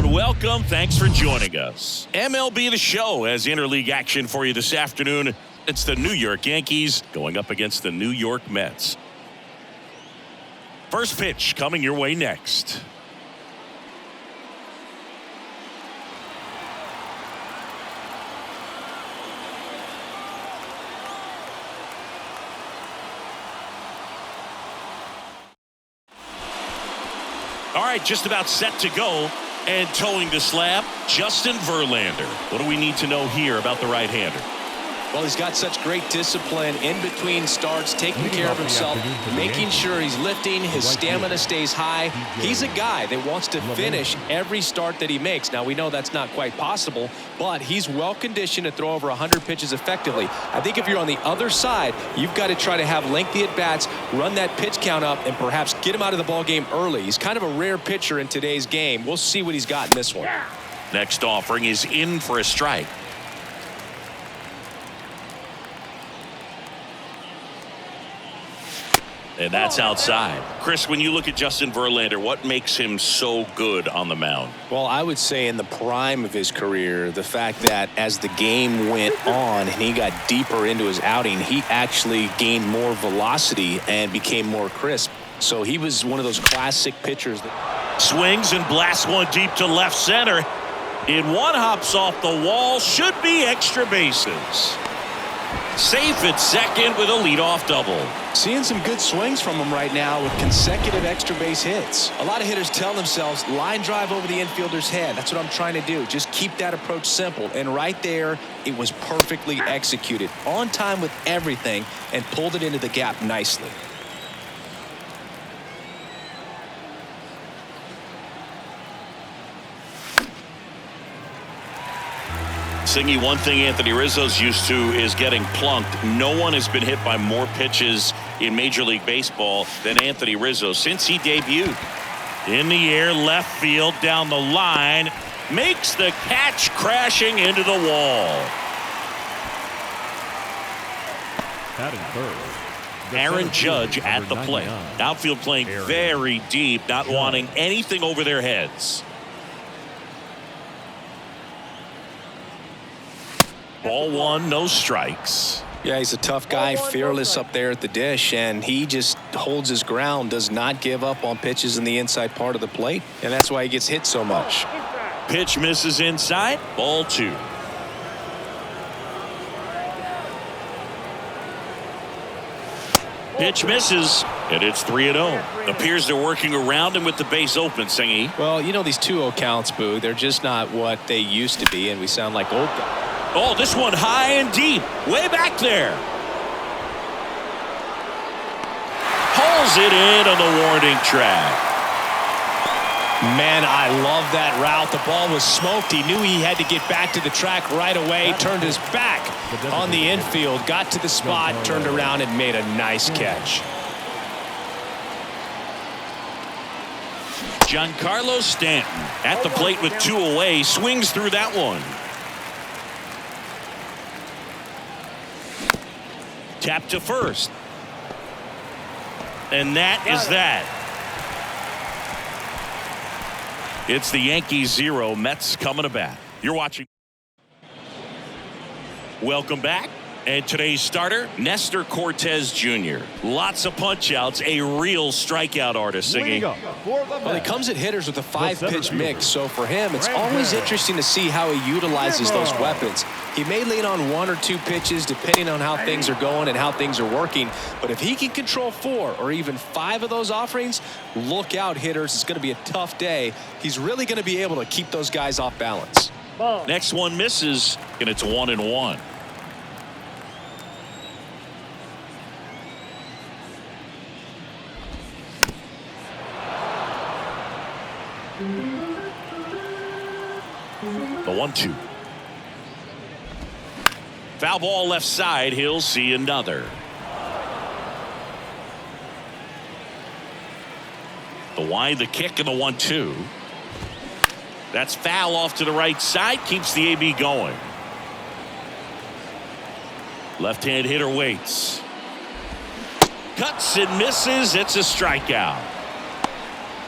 and welcome. Thanks for joining us. MLB The Show has interleague action for you this afternoon. It's the New York Yankees going up against the New York Mets. First pitch coming your way next. All right, just about set to go. And towing the slab, Justin Verlander. What do we need to know here about the right-hander? Well, he's got such great discipline in between starts, taking care of himself, making sure he's lifting, his stamina stays high. He's a guy that wants to finish every start that he makes. Now, we know that's not quite possible, but he's well-conditioned to throw over 100 pitches effectively. I think if you're on the other side, you've got to try to have lengthy at-bats, run that pitch count up, and perhaps get him out of the ballgame early. He's kind of a rare pitcher in today's game. We'll see what he's got in this one. Next offering is in for a strike. And that's outside. Chris, when you look at Justin Verlander, what makes him so good on the mound? Well, I would say in the prime of his career, the fact that as the game went on and he got deeper into his outing, he actually gained more velocity and became more crisp. So he was one of those classic pitchers. Swings and blasts one deep to left center. In one, hops off the wall. Should be extra bases. Safe at second with a leadoff double. Seeing some good swings from him right now with consecutive extra base hits. A lot of hitters tell themselves line drive over the infielder's head. That's what I'm trying to do. Just keep that approach simple. And right there, it was perfectly executed. On time with everything and pulled it into the gap nicely. Singy, one thing Anthony Rizzo's used to is getting plunked. No one has been hit by more pitches in Major League Baseball than Anthony Rizzo since he debuted. In the air, left field, down the line, makes the catch, crashing into the wall. Batting third, Aaron Judge at the plate. Outfield playing very deep, not wanting anything over their heads. Ball one, no strikes. Yeah, he's a tough guy, fearless up there at the dish, and he just holds his ground, does not give up on pitches in the inside part of the plate, and that's why he gets hit so much. Pitch misses inside, ball two. Pitch misses, and it's 3-0. Appears they're working around him with the base open, Singy. Well, you know these 2-0 counts, Boo, they're just not what they used to be, and we sound like old guys. Oh, this one high and deep, way back there. Hauls it in on the warning track. Man, I love that route. The ball was smoked. He knew he had to get back to the track right away. Turned his back on the infield, got to the spot, turned around and made a nice catch. Giancarlo Stanton at the plate with two away, swings through that one. Tap to first. And that is that. It's the Yankees 0, Mets coming to bat. You're watching. Welcome back. And today's starter, Nestor Cortez Jr. Lots of punch-outs, a real strikeout artist, Singy. Well, he comes at hitters with a 5-pitch mix, so for him, it's always interesting to see how he utilizes those weapons. He may lean on 1 or 2 pitches depending on how things are going and how things are working, but if he can control 4 or even 5 of those offerings, look out, hitters. It's going to be a tough day. He's really going to be able to keep those guys off balance. Next one misses, and it's 1-1. The 1-2. Foul ball left side. He'll see another. The wide, the kick, and the 1-2. That's foul off to the right side. Keeps the AB going. Left-hand hitter waits. Cuts and misses. It's a strikeout.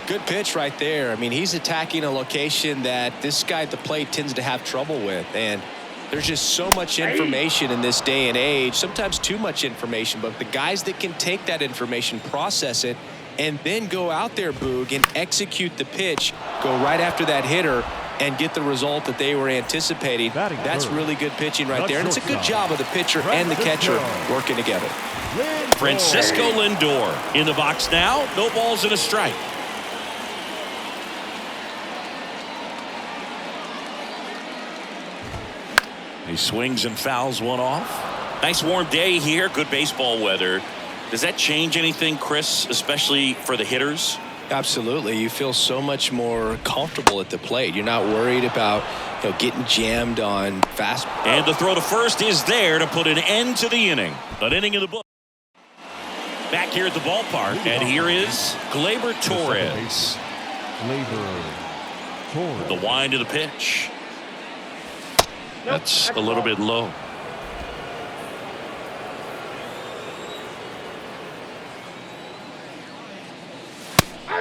Good pitch right there. I mean, he's attacking a location that this guy at the plate tends to have trouble with. And there's just so much information in this day and age, sometimes too much information. But the guys that can take that information, process it, and then go out there, Boog, and execute the pitch, go right after that hitter, and get the result that they were anticipating. That's really good pitching right there. And it's a good job of the pitcher and the catcher working together. Francisco Lindor in the box now. No balls and a strike. He swings and fouls one off. Nice warm day here. Good baseball weather. Does that change anything, Chris, especially for the hitters? Absolutely. You feel so much more comfortable at the plate. You're not worried about getting jammed on fast. And the throw to first is there to put an end to the inning. An inning in the book. Back here at the ballpark, and here is Gleyber Torres. The wind of the pitch. That's a little bit low.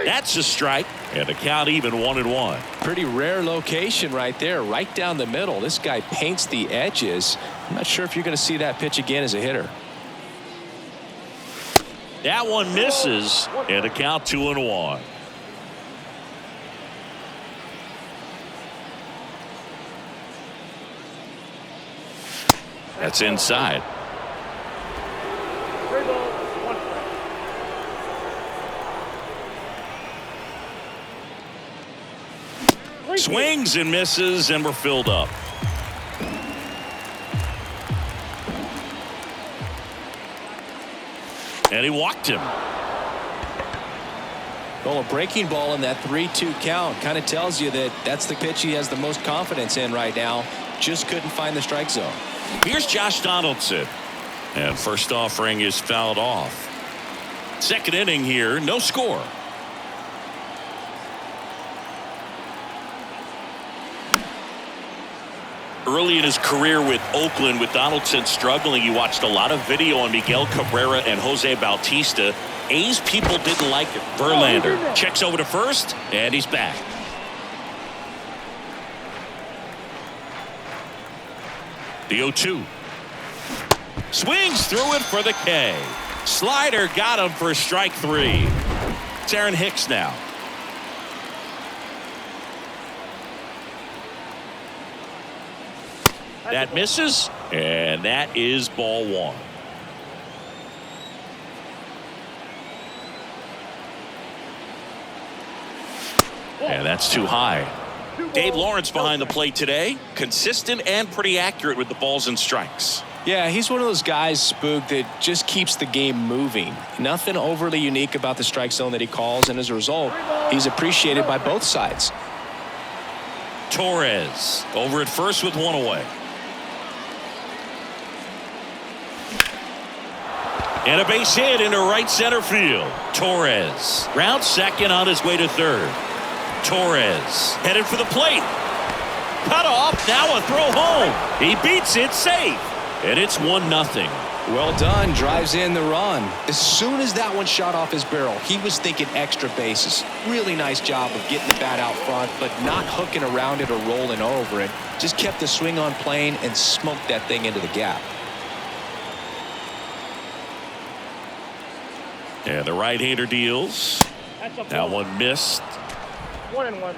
That's a strike, and the count even 1-1. Pretty rare location right there, right down the middle. This guy paints the edges. I'm not sure if you're going to see that pitch again as a hitter. That one misses, and the count 2-1. That's inside. Swings and misses, and we're filled up. And he walked him. Well, a breaking ball in that 3-2 count kind of tells you that that's the pitch he has the most confidence in right now. Just couldn't find the strike zone. Here's Josh Donaldson. And first offering is fouled off. Second inning here, no score. Early in his career with Oakland, with Donaldson struggling, you watched a lot of video on Miguel Cabrera and Jose Bautista. A's people didn't like it. Verlander checks over to first, and he's back. The 0-2. Swings through it for the K. Slider got him for strike 3. It's Aaron Hicks now. That misses, and that is ball 1. And that's too high. Dave Lawrence behind the plate today. Consistent and pretty accurate with the balls and strikes. Yeah, he's one of those guys, Spook, that just keeps the game moving. Nothing overly unique about the strike zone that he calls, and as a result, he's appreciated by both sides. Torres over at first with one away. And a base hit into right center field. Torres round second on his way to third. Torres headed for the plate. Cut off. Now a throw home. He beats it safe. And it's 1-0. Well done. Drives in the run. As soon as that one shot off his barrel, he was thinking extra bases. Really nice job of getting the bat out front, but not hooking around it or rolling over it. Just kept the swing on plane and smoked that thing into the gap. And the right-hander deals. That one missed. 1-1.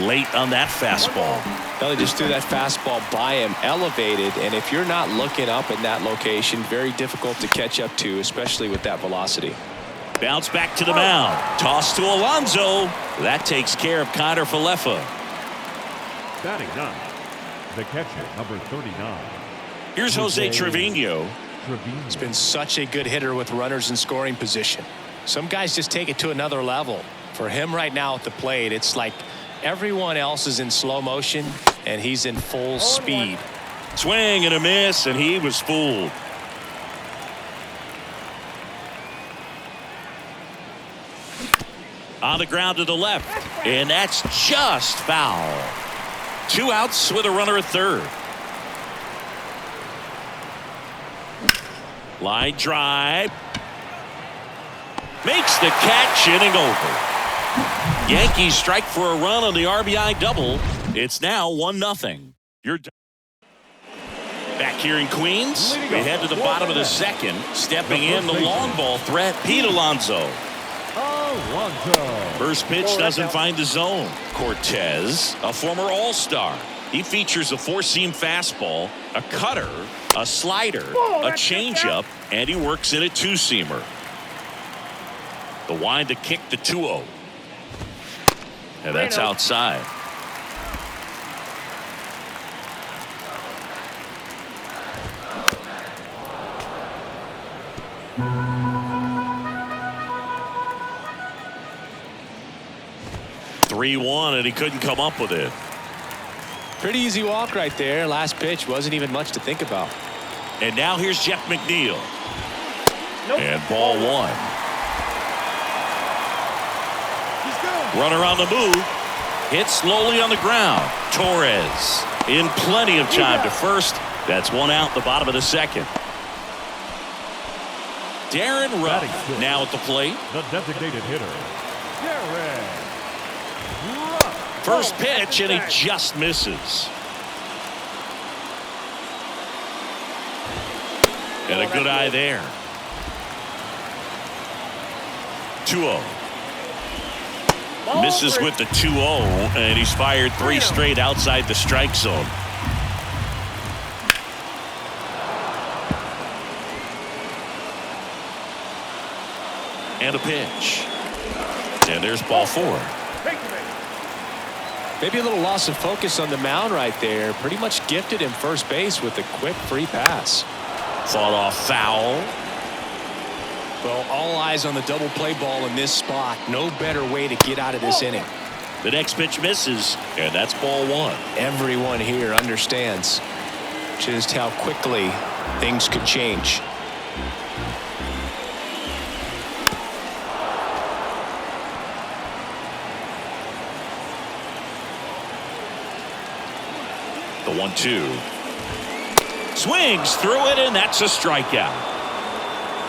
Late on that fastball. Well, they just threw that fastball by him, elevated, and if you're not looking up in that location, very difficult to catch up to, especially with that velocity. Bounce back to the mound. Toss to Alonso. That takes care of Connor Falefa. Batting ninth, the catcher, number 39. Here's Jose Trevino. He's been such a good hitter with runners in scoring position. Some guys just take it to another level. For him right now at the plate, it's like everyone else is in slow motion, and he's in full speed. Swing and a miss, and he was fooled. On the ground to the left, and that's just foul. 2 outs with a runner at third. Line drive. Makes the catch, inning over. Yankees strike for a run on the RBI double. It's now 1-0. You're back here in Queens. They head to the bottom of the second. Stepping in the long ball threat, Pete Alonso. First pitch doesn't find the zone. Cortez, a former All-Star. He features a four-seam fastball, a cutter, a slider, a changeup, and he works in a two-seamer. The wind to kick the 2-0. And that's outside. (3-1) and he couldn't come up with it. Pretty easy walk right there. Last pitch wasn't even much to think about. And now here's Jeff McNeil. And ball one. Runner on the move. Hit slowly on the ground. Torres in plenty of time to first. That's one out in the bottom of the second. Darren Ruff now at the plate. The designated hitter, Darren Ruff. First pitch, and he just misses. And a good eye there. 2-0. Misses with the 2-0, and he's fired 3 straight outside the strike zone. And a pitch. And there's ball 4. Maybe a little loss of focus on the mound right there. Pretty much gifted him first base with a quick free pass. Fought off foul. Well, all eyes on the double play ball in this spot. No better way to get out of this inning. The next pitch misses, and that's ball 1. Everyone here understands just how quickly things could change. The 1-2. Swings through it, and that's a strikeout.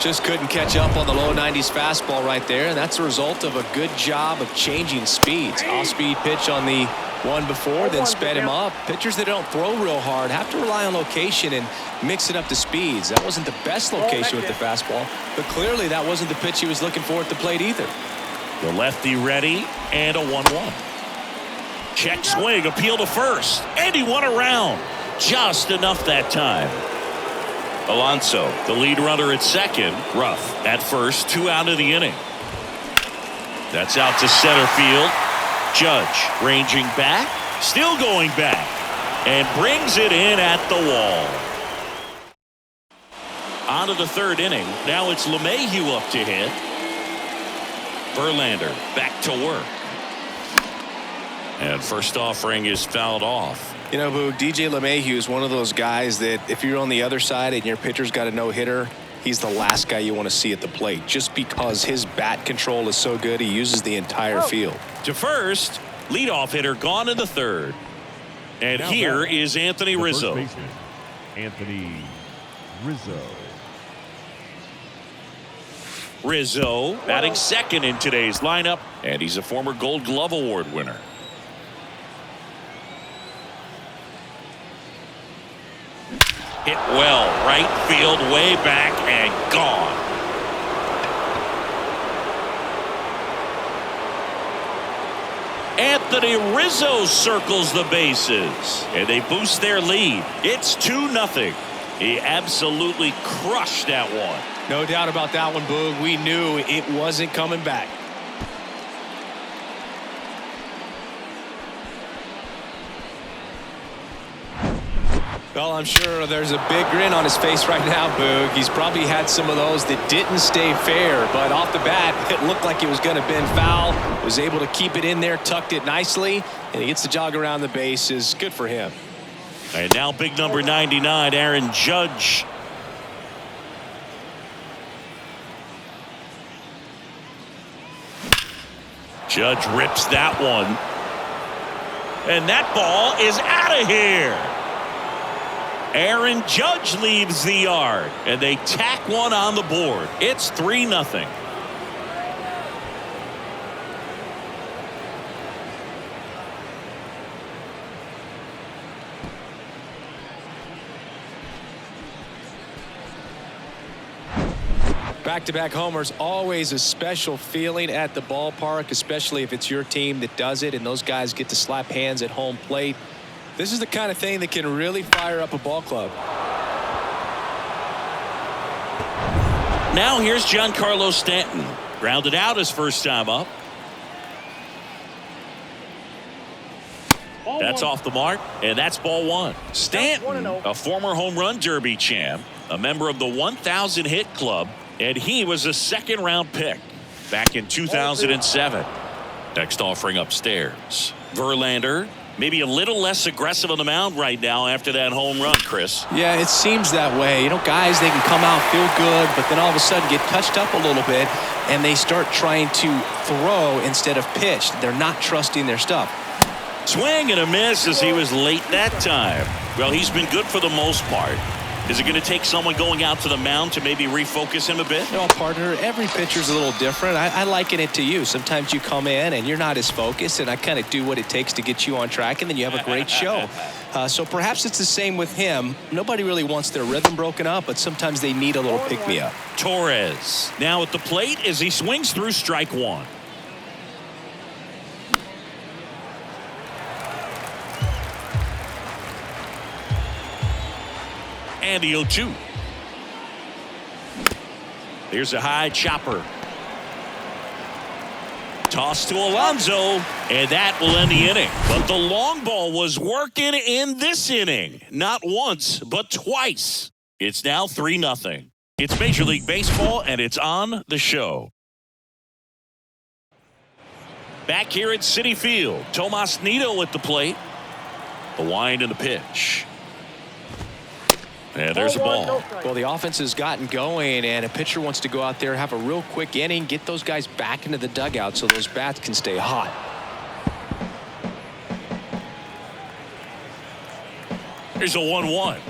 Just couldn't catch up on the low 90s fastball right there, and that's a result of a good job of changing speeds. Off-speed pitch on the one before, then sped him up. Pitchers that don't throw real hard have to rely on location and mix it up to speeds. That wasn't the best location with the fastball, but clearly that wasn't the pitch he was looking for at the plate either. The lefty ready, and a 1-1. Check swing, appeal to first, and he won around. Just enough that time. Alonso, the lead runner at second. Ruff at first, 2 out of the inning. That's out to center field. Judge ranging back, still going back, and brings it in at the wall. On to the 3rd inning. Now it's LeMahieu up to hit. Verlander back to work. And first offering is fouled off. You know, Boog, DJ LeMahieu is one of those guys that if you're on the other side and your pitcher's got a no-hitter, he's the last guy you want to see at the plate just because his bat control is so good. He uses the entire field. To first, leadoff hitter gone in the 3rd. And now here is Anthony Rizzo. Anthony Rizzo. Rizzo batting second in today's lineup, and he's a former Gold Glove Award winner. Hit well, right field, way back, and gone. Anthony Rizzo circles the bases, and they boost their lead. It's 2-0. He absolutely crushed that one. No doubt about that one, Boog. We knew it wasn't coming back. Well, I'm sure there's a big grin on his face right now, Boog. He's probably had some of those that didn't stay fair, but off the bat, it looked like it was going to bend foul. Was able to keep it in there, tucked it nicely, and he gets the jog around the bases. Good for him. And now big number 99, Aaron Judge. Judge rips that one. And that ball is out of here. Aaron Judge leaves the yard, and they tack one on the board. It's 3-0. Back-to-back homers, always a special feeling at the ballpark, especially if it's your team that does it and those guys get to slap hands at home plate. This is the kind of thing that can really fire up a ball club. Now here's Giancarlo Stanton. Grounded out his first time up. That's off the mark, and that's ball one. Stanton, a former home run derby champ, a member of the 1,000 hit club, and he was a second-round pick back in 2007. Next offering upstairs. Verlander, maybe a little less aggressive on the mound right now after that home run, Chris. Yeah, it seems that way. You know, guys, they can come out, feel good, but then all of a sudden get touched up a little bit, and they start trying to throw instead of pitch. They're not trusting their stuff. Swing and a miss as he was late that time. Well, he's been good for the most part. Is it going to take someone going out to the mound to maybe refocus him a bit? No, partner, every pitcher's a little different. I liken it to you. Sometimes you come in and you're not as focused, and I kind of do what it takes to get you on track, and then you have a great show. So perhaps it's the same with him. Nobody really wants their rhythm broken up, but sometimes they need a little pick-me-up. Torres now at the plate as he swings through strike one. And the 0-2. Here's a high chopper. Toss to Alonso, and that will end the inning. But the long ball was working in this inning. Not once, but twice. It's now 3-0. It's Major League Baseball, and it's on the show. Back here at Citi Field, Tomas Nido at the plate. The wind and the pitch. And there's a ball. Well, the offense has gotten going, and a pitcher wants to go out there, have a real quick inning, get those guys back into the dugout so those bats can stay hot. Here's a 1-1.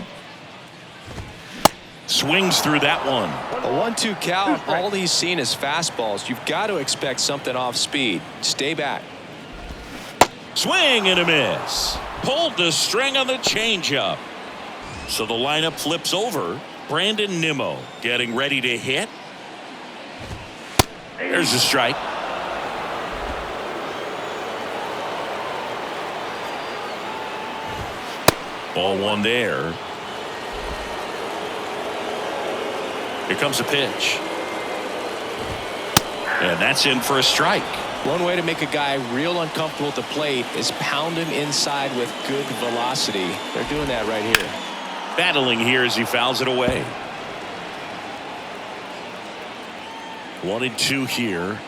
Swings through that one. A 1-2 count. All he's seen is fastballs. You've got to expect something off speed. Stay back. Swing and a miss. Pulled the string on the changeup. So the lineup flips over. Brandon Nimmo getting ready to hit. There's a strike. Ball one there. Here comes a pitch. And that's in for a strike. One way to make a guy real uncomfortable at the plate is pound him inside with good velocity. They're doing that right here. Battling here as he fouls it away. 1-2 here.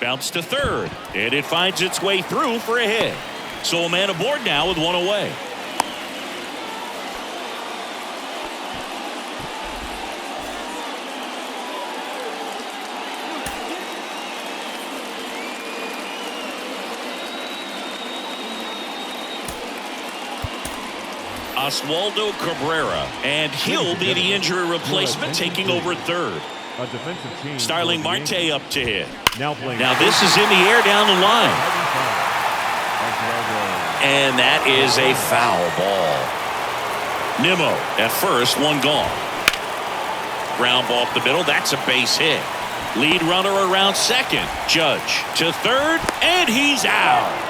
Bounce to third, and it finds its way through for a hit. So a man aboard now with one away. Oswaldo Cabrera, and he'll be the injury replacement, taking over third. Starling Marte up to hit. Now this is in the air down the line. And that is a foul ball. Nimmo at first, one gone. Ground ball up the middle, that's a base hit. Lead runner around second. Judge to third, and he's out.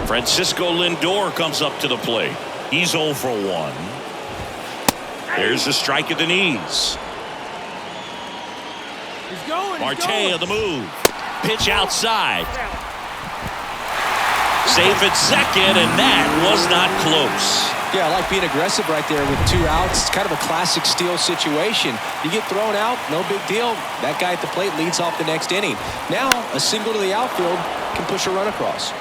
Francisco Lindor comes up to the plate. He's 0 for 1. There's a strike at the knees. Marte on the move. Pitch outside. Safe at second, and that was not close. Yeah, I like being aggressive right there with 2 outs. It's kind of a classic steal situation. You get thrown out, no big deal. That guy at the plate leads off the next inning. Now, a single to the outfield can push a run across.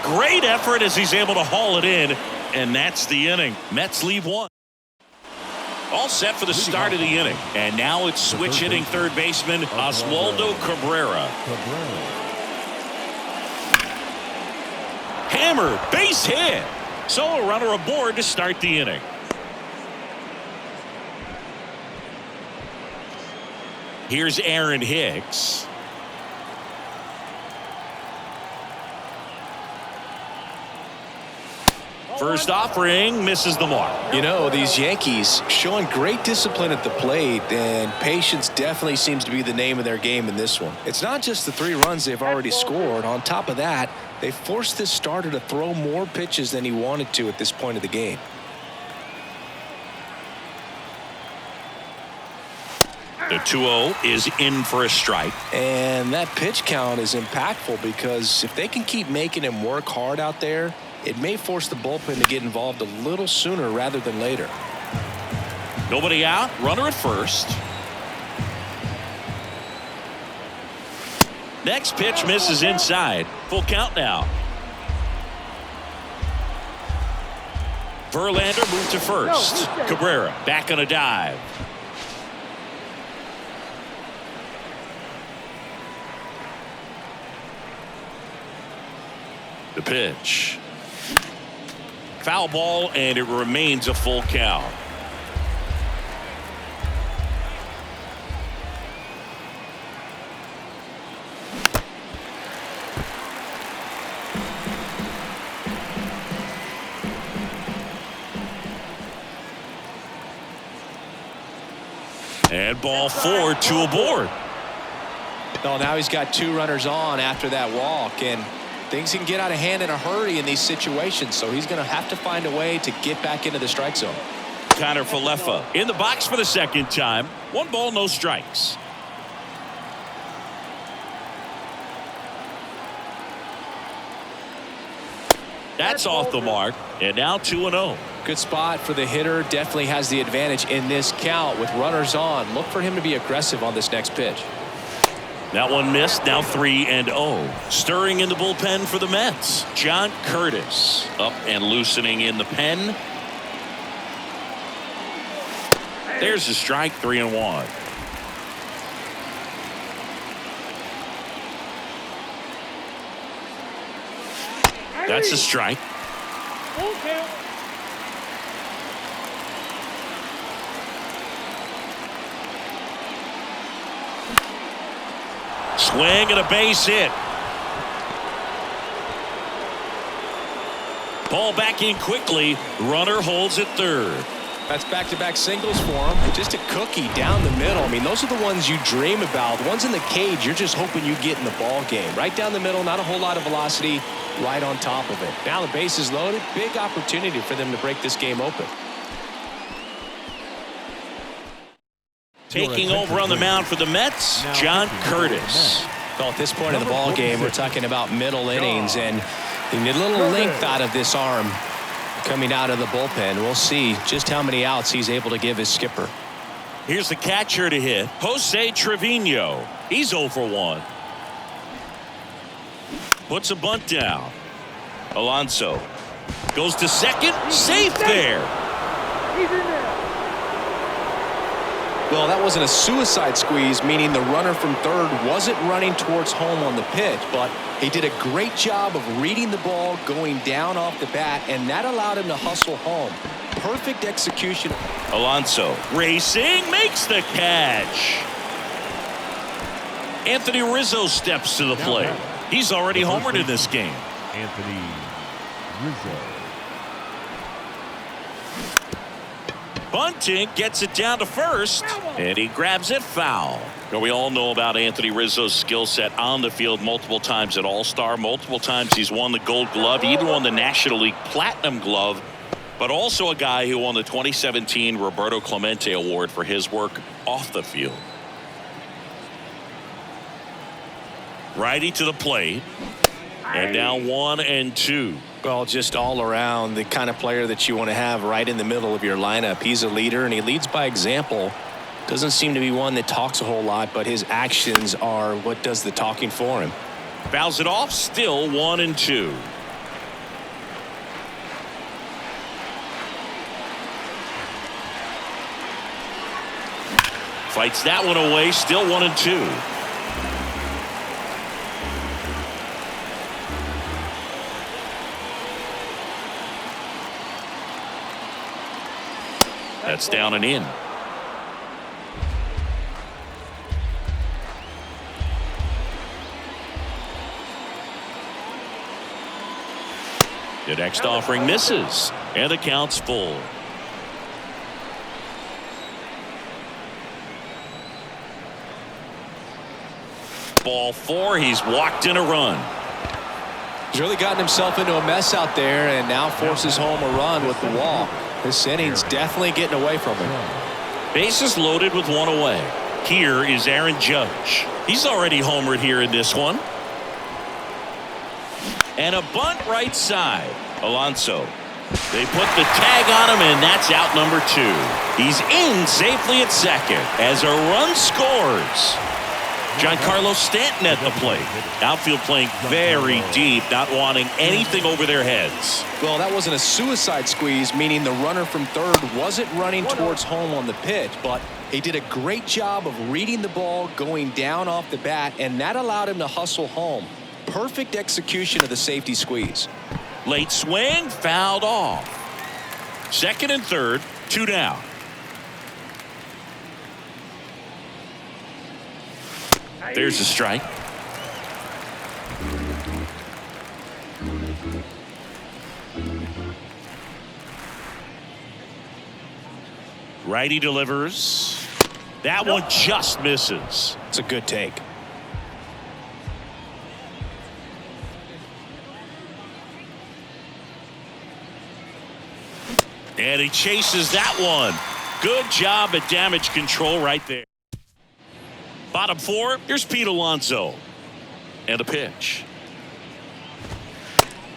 Great effort as he's able to haul it in, and that's the inning. Mets leave one. All set for the start of the inning, and now it's switch hitting third baseman Oswaldo Cabrera. Hammer, base hit. So a runner aboard to start the inning. Here's Aaron Hicks. First offering misses the mark. You know, these Yankees showing great discipline at the plate, and patience definitely seems to be the name of their game in this one. It's not just the 3 runs they've already scored. On top of that, they forced this starter to throw more pitches than he wanted to at this point of the game. The 2-0 is in for a strike. And that pitch count is impactful because if they can keep making him work hard out there, it may force the bullpen to get involved a little sooner rather than later. Nobody out. Runner at first. Next pitch misses inside. Full count now. Verlander moved to first. Cabrera back on a dive. The pitch. Foul ball, and it remains a full count. And ball 4, 2 aboard. Well, now he's got 2 runners on after that walk, and things can get out of hand in a hurry in these situations, so he's going to have to find a way to get back into the strike zone. Connor Falefa in the box for the second time. 1 ball, no strikes. That's off the mark, and now 2-0. Good spot for the hitter. Definitely has the advantage in this count with runners on. Look for him to be aggressive on this next pitch. That one missed. Now 3-0. Stirring in the bullpen for the Mets. John Curtis up and loosening in the pen. There's a strike. 3-1. That's a strike. Swing and a base hit. Ball back in quickly. Runner holds at third. That's back-to-back singles for him. Just a cookie down the middle. I mean, those are the ones you dream about. The ones in the cage, you're just hoping you get in the ball game. Right down the middle, not a whole lot of velocity, right on top of it. Now the base is loaded. Big opportunity for them to break this game open. Taking over on the mound for the Mets, John Curtis. Well, at this point of the ball game, we're talking about middle innings, and you need a little length out of this arm coming out of the bullpen. We'll see just how many outs he's able to give his skipper. Here's the catcher to hit, Jose Trevino. He's 0 for 1. Puts a bunt down. Alonso goes to second, safe there. He's in there. Well, that wasn't a suicide squeeze, meaning the runner from third wasn't running towards home on the pitch, but he did a great job of reading the ball going down off the bat, and that allowed him to hustle home. Perfect execution. Alonso racing, makes the catch. Anthony Rizzo steps to the plate. He's already homered in this game. Anthony Rizzo. Bunting gets it down to first, and he grabs it foul. Now, we all know about Anthony Rizzo's skill set on the field. Multiple times at All-Star, multiple times he's won the Gold Glove, even won the National League Platinum Glove, but also a guy who won the 2017 Roberto Clemente Award for his work off the field. Righty to the plate, and now 1-2. Well, just all around the kind of player that you want to have right in the middle of your lineup. He's a leader, and he leads by example. Doesn't seem to be one that talks a whole lot, but his actions are what does the talking for him. Fouls it off, still 1-2. Fights that one away, still 1-2. That's down and in. The next offering misses, and the count's full. Ball 4. He's walked in a run. He's really gotten himself into a mess out there and now forces home a run with the walk. This inning's definitely getting away from him. Bases loaded with one away. Here is Aaron Judge. He's already homered here in this one. And a bunt right side. Alonso. They put the tag on him, and that's out number 2. He's in safely at second as a run scores. Giancarlo Stanton at the plate. Outfield playing very deep, not wanting anything over their heads. Well, that wasn't a suicide squeeze, meaning the runner from third wasn't running towards home on the pitch, but he did a great job of reading the ball, going down off the bat, and that allowed him to hustle home. Perfect execution of the safety squeeze. Late swing, fouled off. Second and third, 2 down. There's a strike. Righty delivers. That one just misses. It's a good take. And he chases that one. Good job at damage control right there. Bottom 4, here's Pete Alonso. And a pitch.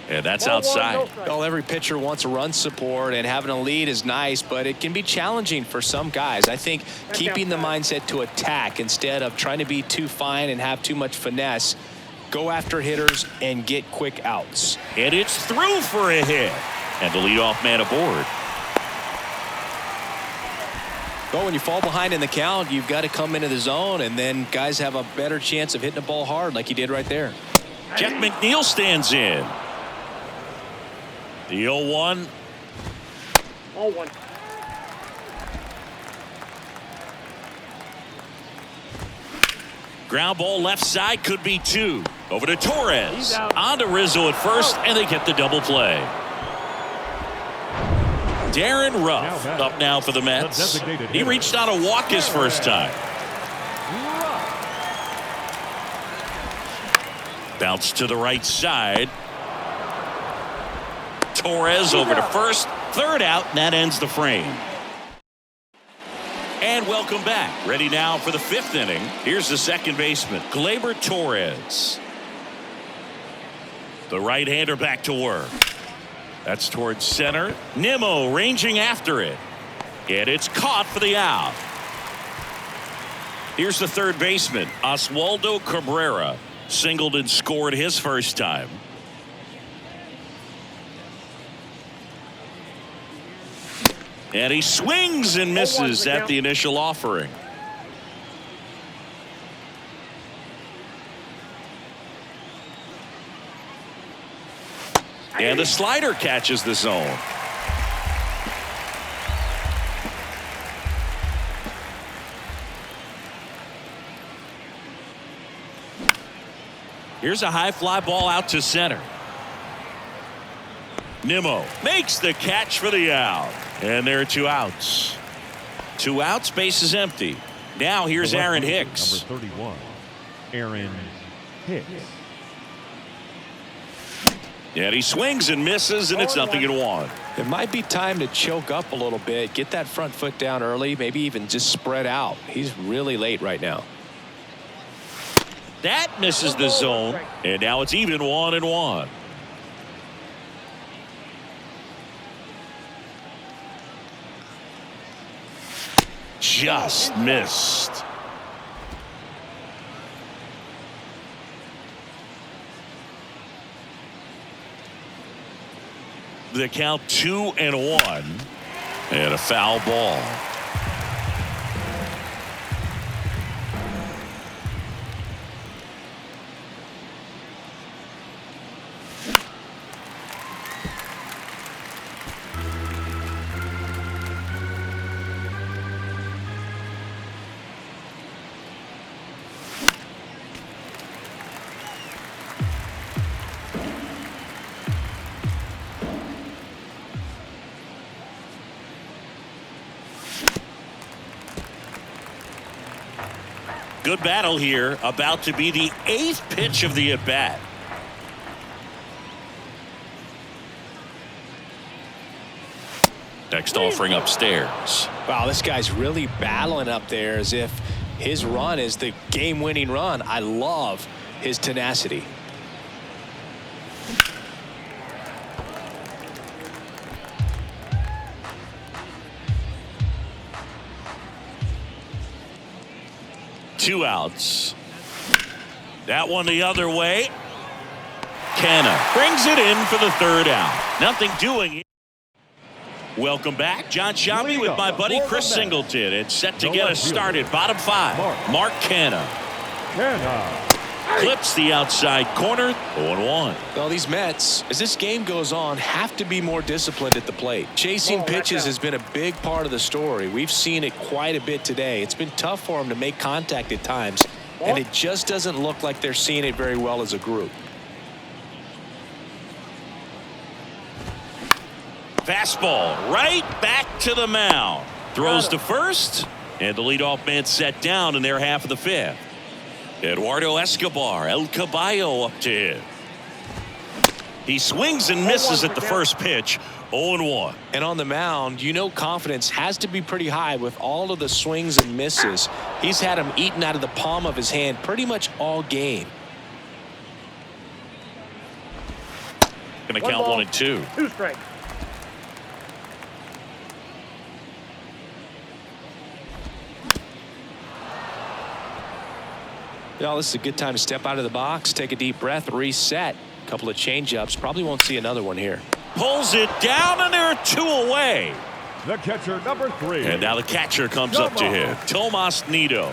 And that's outside. Well, every pitcher wants a run support, and having a lead is nice, but it can be challenging for some guys. I think keeping the mindset to attack instead of trying to be too fine and have too much finesse. Go after hitters and get quick outs. And it's through for a hit. And the leadoff man aboard. Well, when you fall behind in the count, you've got to come into the zone, and then guys have a better chance of hitting the ball hard like he did right there. Jeff McNeil stands in. The 0-1. 0-1. Ground ball left side, could be 2. Over to Torres. On to Rizzo at first, and they get the double play. Darren Ruff up now for the Mets. He reached out a walk his first time. Bounce to the right side. Torres over to first. Third out, and that ends the frame. And welcome back. Ready now for the 5th inning. Here's the second baseman, Gleyber Torres. The right-hander back to work. That's towards center. Nimmo ranging after it. And it's caught for the out. Here's the third baseman, Oswaldo Cabrera. Singled and scored his first time. And he swings and misses at the initial offering. And the slider catches the zone. Here's a high fly ball out to center. Nimmo makes the catch for the out. And there are 2 outs. 2 outs, base is empty. Now here's Aaron Hicks. Number 31, Aaron Hicks. And he swings and misses, and it's 0-1. It might be time to choke up a little bit, get that front foot down early, maybe even just spread out. He's really late right now. That misses the zone, and now it's even 1-1. Just missed. The count 2-1, and a foul ball. Good battle here. About to be the 8th pitch of the at-bat. Next offering upstairs. Wow, this guy's really battling up there as if his run is the game-winning run. I love his tenacity. Two outs. That one the other way. Canna brings it in for the 3rd out. Nothing doing. Welcome back. John Shambi with my buddy Chris Singleton. It's set to get us started. Bottom 5. Mark Canna. Clips the outside corner. 0-1. Well, these Mets, as this game goes on, have to be more disciplined at the plate. Chasing pitches has been a big part of the story. We've seen it quite a bit today. It's been tough for them to make contact at times, and it just doesn't look like they're seeing it very well as a group. Fastball right back to the mound. Throws to first, and the leadoff man set down in their half of the 5th. Eduardo Escobar, El Caballo up to him. He swings and misses at the first pitch. 0-1. And on the mound, you know confidence has to be pretty high with all of the swings and misses. He's had them eaten out of the palm of his hand pretty much all game. Going to count 1-2. 2 strikes. Well, this is a good time to step out of the box, take a deep breath, reset. A couple of changeups. Probably won't see another one here. Pulls it down, and there are 2 away. The catcher, number 3. And now the catcher comes up to him. Tomas Nido.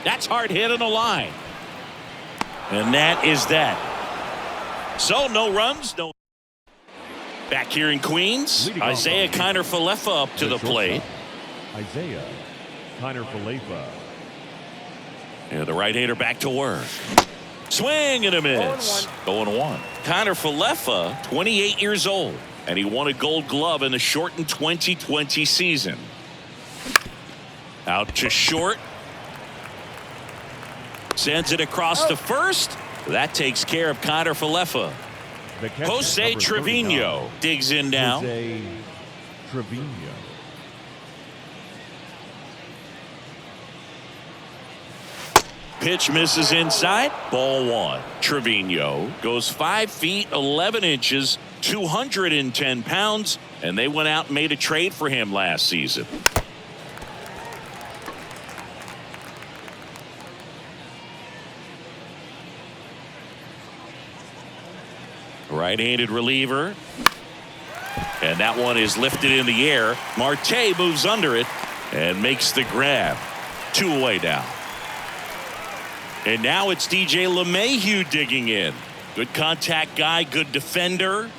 That's hard hit on the line. And that is that. So no runs, no. Back here in Queens, Isaiah Kiner-Falefa up to the plate. Isaiah Kiner-Falefa. And the right-hander back to work. Swing and a miss. 0-1. Kiner-Falefa, 28 years old, and he won a Gold Glove in the shortened 2020 season. Out to short. Sends it across to first. That takes care of Kiner-Falefa. Jose Trevino digs in now. Jose Trevino. Pitch misses inside. Ball 1. Trevino goes 5 feet 11 inches, 210 pounds, and they went out and made a trade for him last season. Right-handed reliever. And that one is lifted in the air. Marte moves under it and makes the grab. 2 away now. And now it's DJ LeMahieu digging in. Good contact guy, good defender.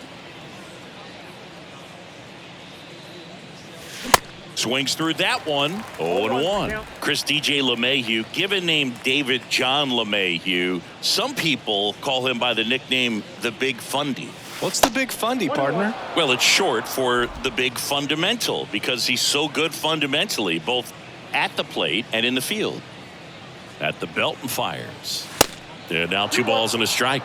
Swings through that one. 0-1. Chris DJ LeMahieu, given name David John LeMahieu. Some people call him by the nickname the Big Fundy. What's the Big Fundy, partner? Well, it's short for the Big Fundamental because he's so good fundamentally, both at the plate and in the field. At the belt and fires. And now 2 balls and a strike.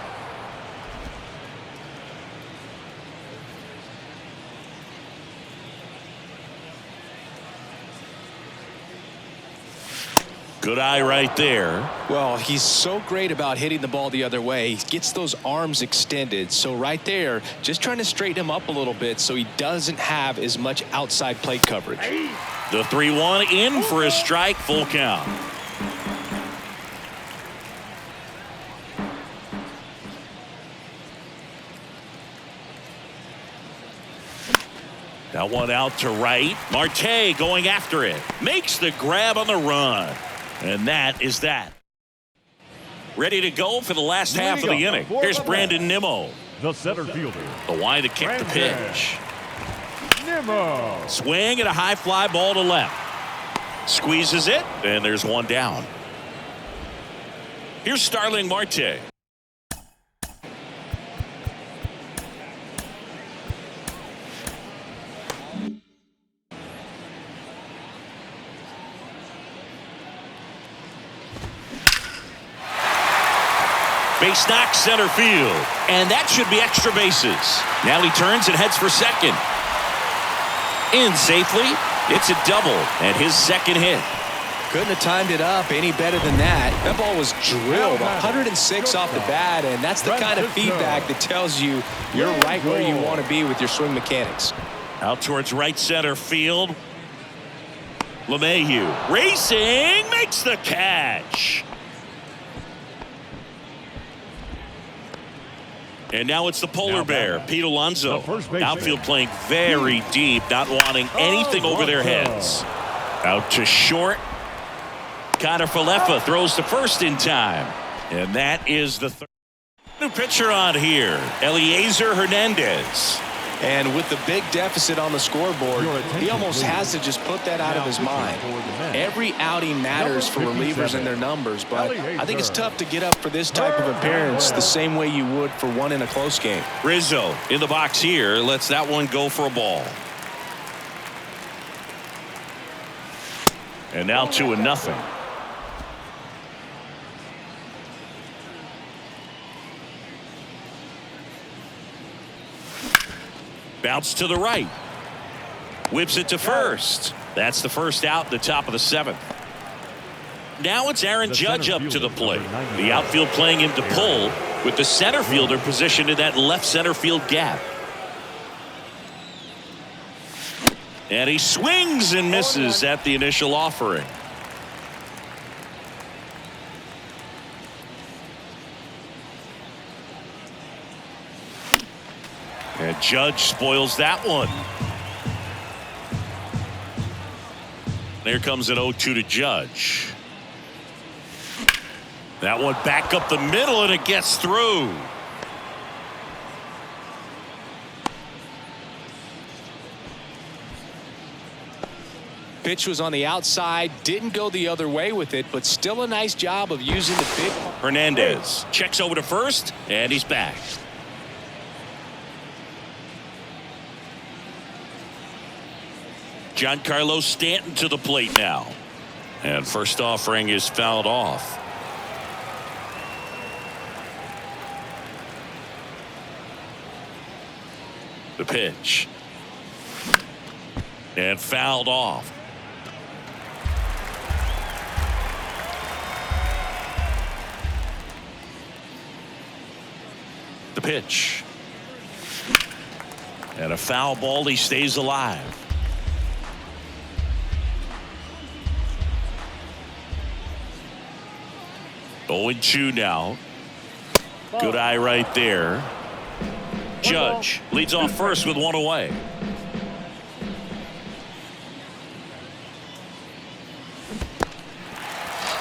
Good eye right there. Well, he's so great about hitting the ball the other way. He gets those arms extended. So right there, just trying to straighten him up a little bit so he doesn't have as much outside plate coverage. The 3-1 in for a strike, full count. That one out to right. Marte going after it. Makes the grab on the run. And that is that. Ready to go for the last half of the inning. Here's Brandon Nimmo. The center fielder. The wide to kick the pitch. Nimmo. Swing and a high fly ball to left. Squeezes it, and there's 1 down. Here's Starling Marte. Base knock center field. And that should be extra bases. Now he turns and heads for second. In safely. It's a double and his second hit. Couldn't have timed it up any better than that. That ball was drilled 106 off the bat, and that's the kind of feedback that tells you you're right where you want to be with your swing mechanics. Out towards right center field. LeMahieu racing, makes the catch. And now it's the polar bear, Pete Alonso. Outfield playing very deep, not wanting anything over their heads. Out to short. Connor Falefa throws to first in time. And that is the third. New pitcher on here, Eliezer Hernandez. And with the big deficit on the scoreboard, he almost has to just put that out of his mind. Every outing matters for relievers and their numbers, but I think it's tough to get up for this type of appearance the same way you would for one in a close game. Rizzo in the box here, lets that one go for a ball. And now 2-0. Bounce to the right. Whips it to first. That's the first out, the top of the seventh. Now it's Aaron Judge up to the plate. The outfield playing him to pull with the center fielder positioned in that left center field gap. And he swings and misses at the initial offering. And Judge spoils that one. There comes an 0-2 to Judge. That one back up the middle, and it gets through. Pitch was on the outside, didn't go the other way with it, but still a nice job of using the big. Hernandez checks over to first, and he's back. Giancarlo Stanton to the plate now. And first offering is fouled off. The pitch. And fouled off. The pitch. And a foul ball, he stays alive. Oh, 0-2 now. Good eye right there. Judge leads off first with one away.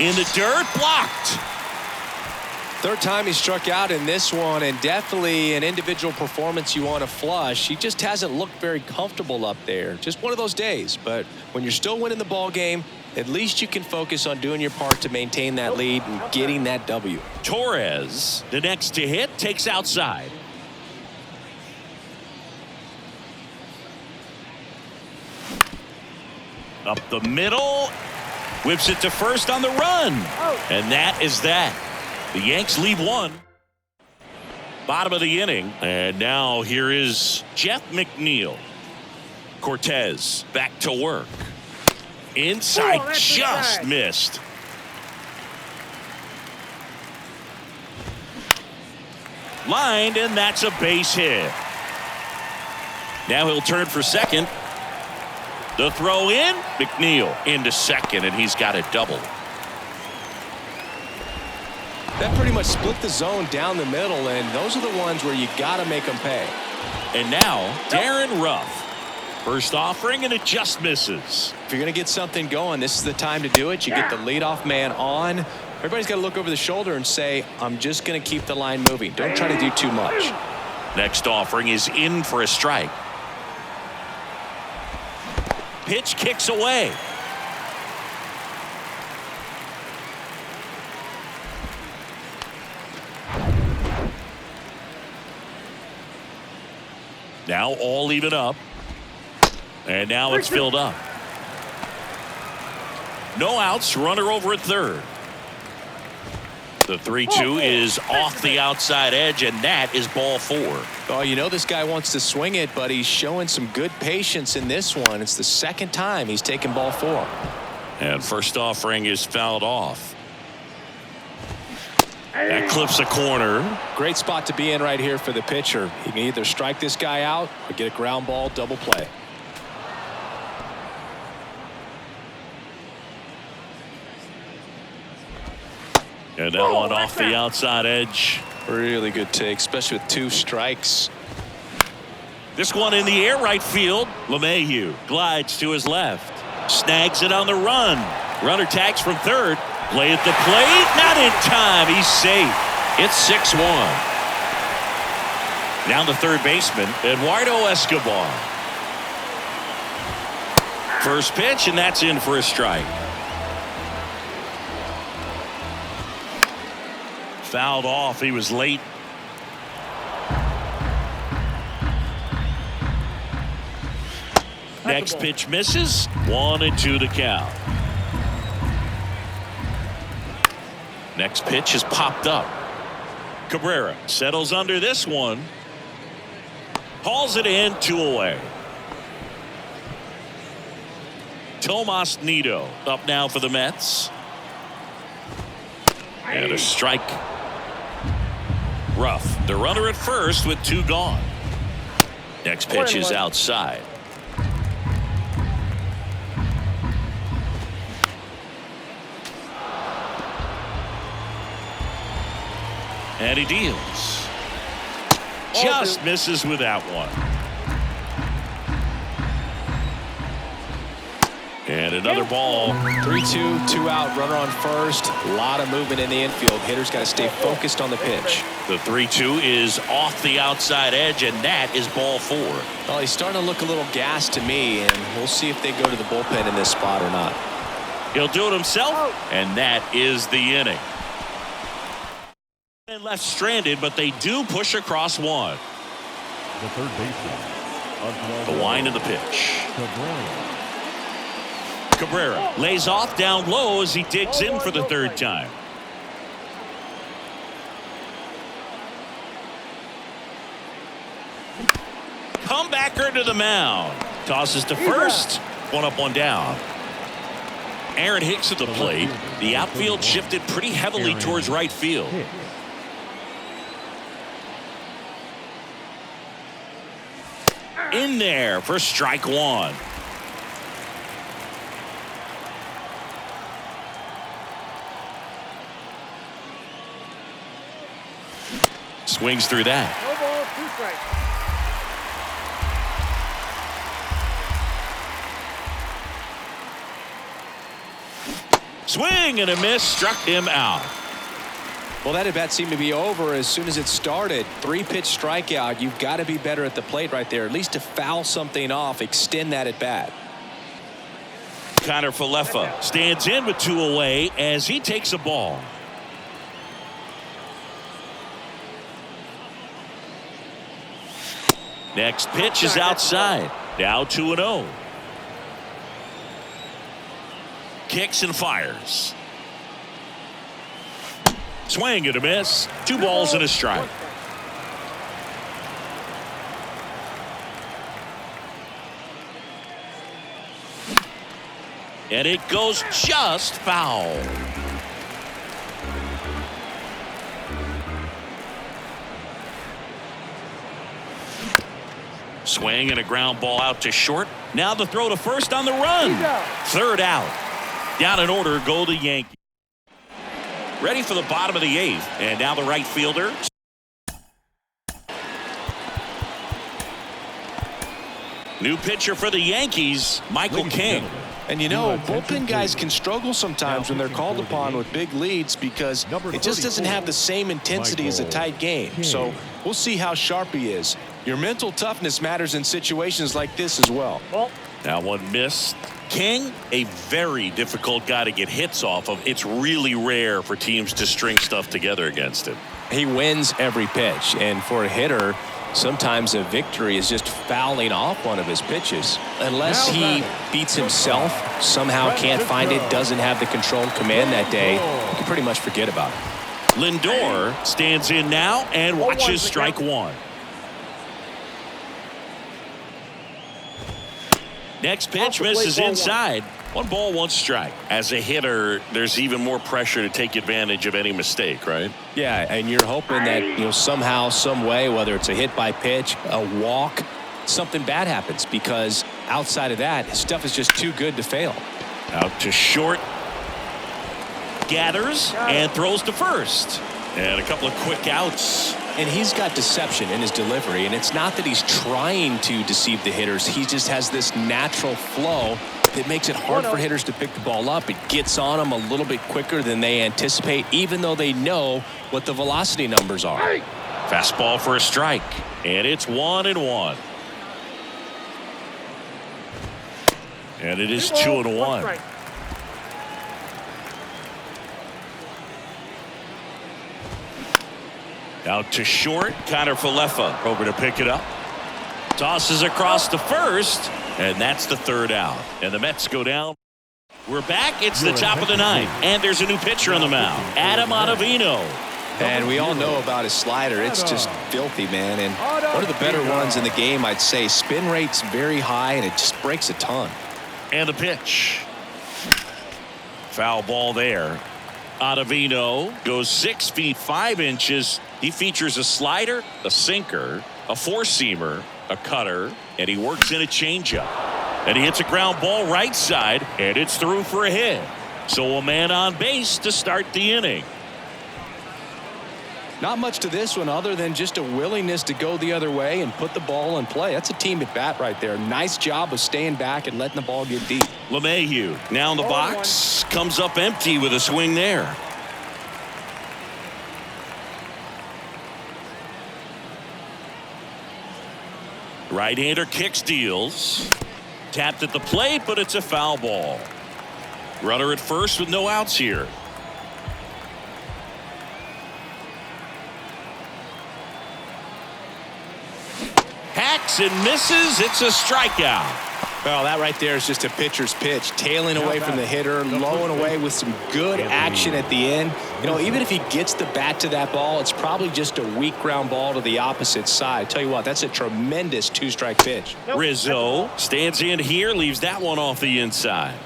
In the dirt, blocked. Third time he struck out in this one, and definitely an individual performance you want to flush. He just hasn't looked very comfortable up there. Just one of those days. But when you're still winning the ball game, at least you can focus on doing your part to maintain that lead and getting that W. Torres, the next to hit, takes outside. Up the middle. Whips it to first on the run. And that is that. The Yanks lead one. Bottom of the inning. And now here is Jeff McNeil. Cortez back to work. Inside, just missed. Lined, and that's a base hit. Now he'll turn for second. The throw in, McNeil into second, and he's got a double. That pretty much split the zone down the middle, and those are the ones where you got to make them pay. And now Darren Ruff. First offering, and it just misses. If you're going to get something going, this is the time to do it. You get the leadoff man on. Everybody's got to look over the shoulder and say, I'm just going to keep the line moving. Don't try to do too much. Next offering is in for a strike. Pitch kicks away. Now all even up. And now it's filled up. No outs, runner over at third. The 3-2 is off the outside edge, and that is ball 4. Oh, you know this guy wants to swing it, but he's showing some good patience in this one. It's the second time he's taken ball 4. And first offering is fouled off. That clips a corner. Great spot to be in right here for the pitcher. He can either strike this guy out or get a ground ball double play. And that one off the outside edge. Really good take, especially with 2 strikes. This one in the air right field. LeMahieu glides to his left. Snags it on the run. Runner tags from third. Play at the plate. Not in time. He's safe. It's 6-1. Now the third baseman, Eduardo Escobar. First pitch, and that's in for a strike. Fouled off. He was late. Next pitch misses. 1-2 the count. Next pitch is popped up. Cabrera settles under this one. Hauls it in, 2 away. Tomas Nido up now for the Mets. And a strike. Rough. The runner at first with 2 gone. Next pitch is outside. And he deals. Just misses with that one. And another ball. 3-2, 2 out, runner on first. A lot of movement in the infield. Hitter's got to stay focused on the pitch. The 3-2 is off the outside edge, and that is ball 4. Well, he's starting to look a little gassed to me, and we'll see if they go to the bullpen in this spot or not. He'll do it himself, and that is the inning. And left stranded, but they do push across one. The third baseman. The wind of the pitch. Cabrera lays off down low as he digs in for the third time. Comebacker to the mound. Tosses to first. 1 up, 1 down. Aaron Hicks at the plate. The outfield shifted pretty heavily towards right field. In there for strike 1. Swings through that. No ball, 2 strikes. Swing and a miss, struck him out. Well, that at bat seemed to be over as soon as it started. 3-pitch strikeout. You've got to be better at the plate right there, at least to foul something off, extend that at bat. Connor Falefa stands in with 2 away as he takes a ball. Next pitch is outside. Now 2-0. Kicks and fires. Swing and a miss. 2 balls and a strike. And it goes just foul. Swing and a ground ball out to short. Now the throw to first on the run. Third out. Down in order go the Yankees. Ready for the bottom of the 8th. And now the right fielder. New pitcher for the Yankees, Michael King. And you know, bullpen guys can struggle sometimes when they're called upon with big leads because it just doesn't have the same intensity as a tight game. So we'll see how sharp he is. Your mental toughness matters in situations like this as well. Now one missed. King, a very difficult guy to get hits off of. It's really rare for teams to string stuff together against him. He wins every pitch, and for a hitter, sometimes a victory is just fouling off one of his pitches. Unless he beats himself, somehow can't find it, doesn't have the control and command that day, you can pretty much forget about it. Lindor stands in now and watches strike one. Next pitch misses inside. 1-1 As a hitter, there's even more pressure to take advantage of any mistake, right? Yeah, and you're hoping that, somehow, some way, whether it's a hit by pitch, a walk, something bad happens, because outside of that, his stuff is just too good to fail. Out to short. Gathers and throws to first. And a couple of quick outs. And he's got deception in his delivery, and it's not that he's trying to deceive the hitters. He just has this natural flow that makes it hard for hitters to pick the ball up. It gets on them a little bit quicker than they anticipate, even though they know what the velocity numbers are. Fastball for a strike, and it's 1-1. And it is 2-1. Out to short, Connor Falefa over to pick it up. Tosses across to first, and that's the third out. And the Mets go down. We're back. It's the top of the ninth, and there's a new pitcher on the mound, Adam Ottavino. And we all know about his slider. It's just filthy, man. And one of the better ones in the game, I'd say. Spin rate's very high, and it just breaks a ton. And the pitch. Foul ball there. Ottavino goes 6 feet 5 inches. He features a slider, a sinker, a four-seamer, a cutter, and he works in a changeup. And he hits a ground ball right side, and it's through for a hit. So a man on base to start the inning. Not much to this one other than just a willingness to go the other way and put the ball in play. That's a team at bat right there. Nice job of staying back and letting the ball get deep. LeMahieu now in the box, comes up empty with a swing there. Right-hander kicks, deals. Tapped at the plate, but it's a foul ball. Runner at first with no outs here. Hacks and misses. It's a strikeout. Well, that right there is just a pitcher's pitch. Tailing away from the hitter, lowing away with some good action at the end. Even if he gets the bat to that ball, it's probably just a weak ground ball to the opposite side. Tell you what, that's a tremendous two-strike pitch. Rizzo stands in here, leaves that one off the inside.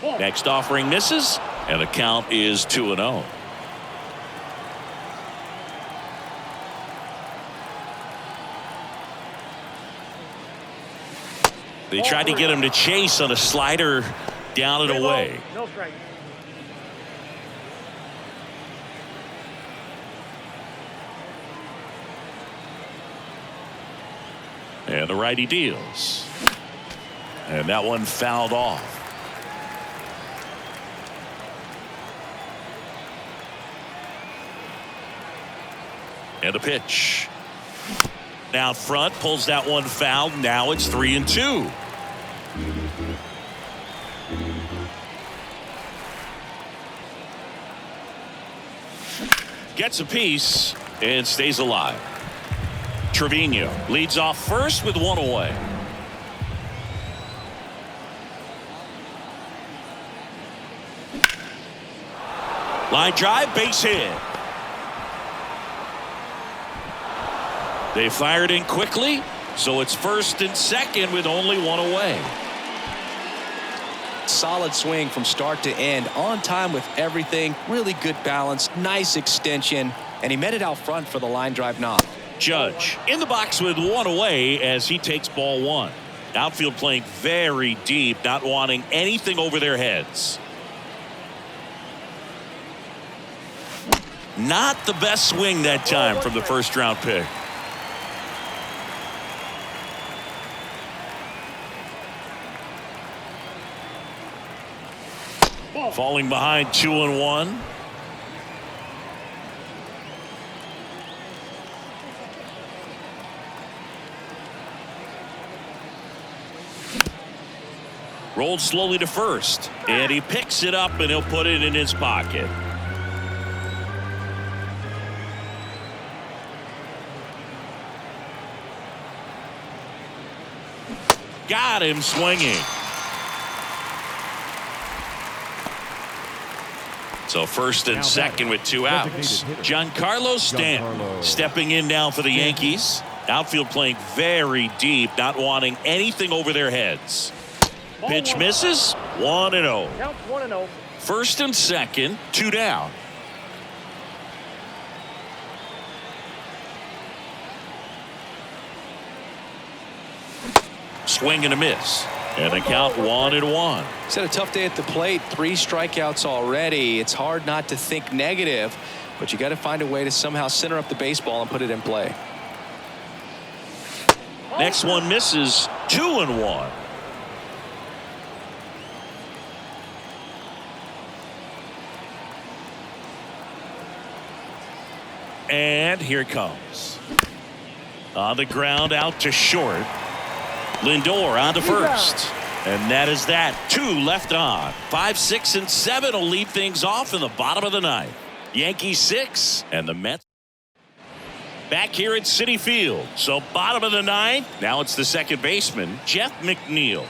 Next offering misses, and the count is 2-0. They tried to get him to chase on a slider down and away. No strike. And the righty deals. And that one fouled off. And the pitch. Out front, pulls that one foul. Now it's 3-2. Gets a piece and stays alive. Trevino leads off first with one away. Line drive, base hit. They fired in quickly, so it's first and second with only one away. Solid swing from start to end, on time with everything, really good balance, nice extension, and he met it out front for the line drive knock. Judge in the box with one away as he takes ball one. Outfield playing very deep, not wanting anything over their heads. Not the best swing that time from the first round pick. Falling behind 2-1. Rolled slowly to first, and he picks it up and he'll put it in his pocket. Got him swinging. So first and second with 2 outs. Giancarlo Stanton stepping in now for the Yankees. Outfield playing very deep, not wanting anything over their heads. Pitch misses. 1-0. Count 1-0. First and second, 2 down. Swing and a miss. And the count 1-1. He's had a tough day at the plate. 3 strikeouts already. It's hard not to think negative, but you got to find a way to somehow center up the baseball and put it in play. Next one misses. 2-1. And here it comes. On the ground, out to short. Lindor on to first. And that is that. 2 left on. 5, 6, and 7 will lead things off in the bottom of the ninth. Yankees 6 and the Mets back here at Citi Field. So bottom of the ninth. Now it's the second baseman, Jeff McNeil.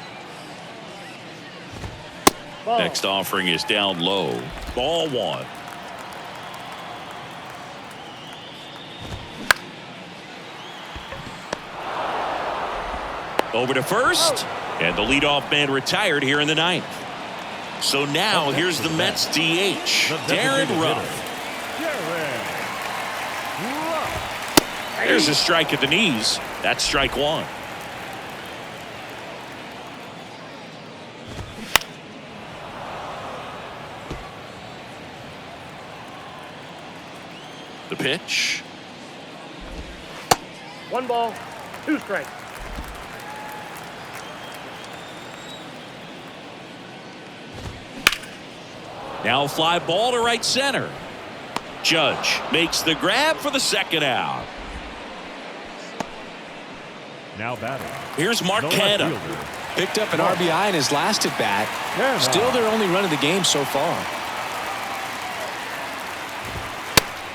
Ball. Next offering is down low. Ball 1. Over to first, and the leadoff man retired here in the ninth. So now here's the Mets DH, Darren Ruff. There's a strike at the knees. That's strike 1. The pitch. 1 ball, 2 strikes. Now a fly ball to right center. Judge makes the grab for the second out. Now batting. Here's Mark The left Canha. fielder. Picked up an RBI in his last at bat. Still their only run of the game so far.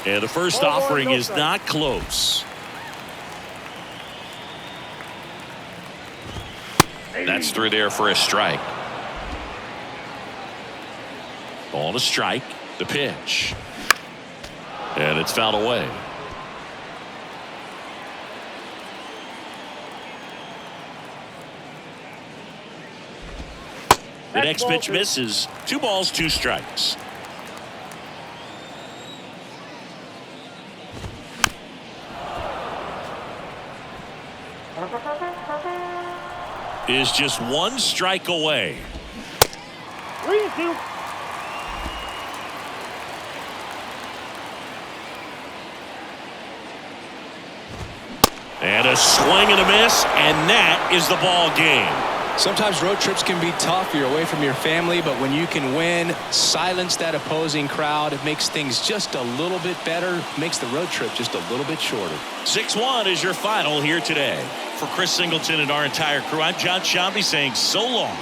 And the first Ball, offering no is strike. not close. That's through there for a strike. Ball to strike. The pitch. And it's fouled away. The next ball pitch 2. misses. 2 balls, 2 strikes. Is just 1 strike away. 3-2. And a swing and a miss, and that is the ball game. Sometimes road trips can be tough. You're away from your family, but when you can win, silence that opposing crowd, it makes things just a little bit better, makes the road trip just a little bit shorter. 6-1 is your final here today. For Chris Singleton and our entire crew, I'm John Shambi saying so long.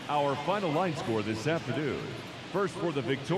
Our final line score this afternoon. First for the victorious